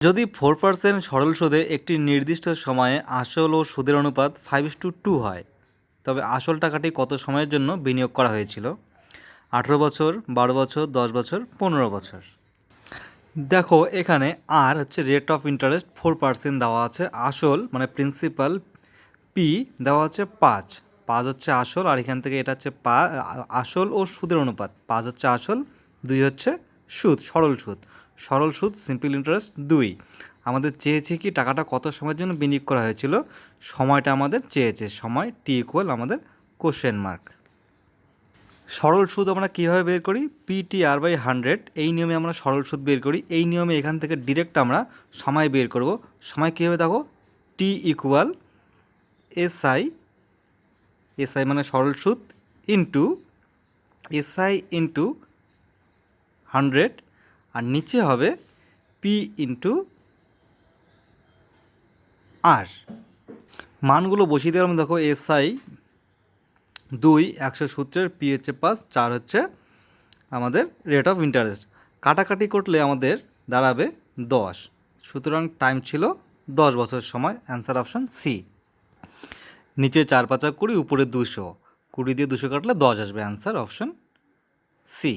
যদি 4% সরল সুদে একটি নির্দিষ্ট সময়ে আসল ও সুদের অনুপাত 5:2 হয়, তবে আসল টাকাটি কত সময়ের জন্য বিনিয়োগ করা হয়েছিল? 18 বছর, 12 বছর, 10 বছর, 15 বছর। দেখো এখানে আর হচ্ছে রেট অফ ইন্টারেস্ট 4% দেওয়া আছে, আসল মানে প্রিন্সিপাল পি দেওয়া আছে 5 হচ্ছে আসল, আর এখান থেকে এটা হচ্ছে আসল ও সুদের অনুপাত, 5 হচ্ছে আসল, 2 হচ্ছে সুদ, সরল সুদ। সরল সুদ সিম্পল ইন্টারেস্ট 2। আমাদের চেয়েছে কি টাকাটা কত সময়ের জন্য বিনিয়োগ করা হয়েছিল, সময়টা আমাদের চেয়েছে, সময় টি ইকুয়াল আমাদের কোশ্চেন মার্ক। সরল সুদ আমরা কীভাবে বের করি? PTR/100 এই নিয়মে আমরা সরল সুদ বের করি। এই নিয়মে এখান থেকে ডিরেক্ট আমরা সময় বের করব। সময় কীভাবে দেখো, টি ইকুয়াল এসআই মানে সরল সুদ ইন্টু এসআই ইন্টু 100, আর নিচে হবে পি ইন্টু আর। মানগুলো বসিয়ে দিলাম। দেখো এসআই 2 100 সূত্রের, পি হচ্ছে 5, 4 হচ্ছে আমাদের রেট অফ ইন্টারেস্ট। কাটাকাটি করলে আমাদের দাঁড়াবে 10, সুতরাং টাইম ছিল 10 বছর সময়। Answer option C. নিচে 4 5 20, উপরে 200, 20 দিয়ে 200 কাটলে 10 আসবে। Answer option C.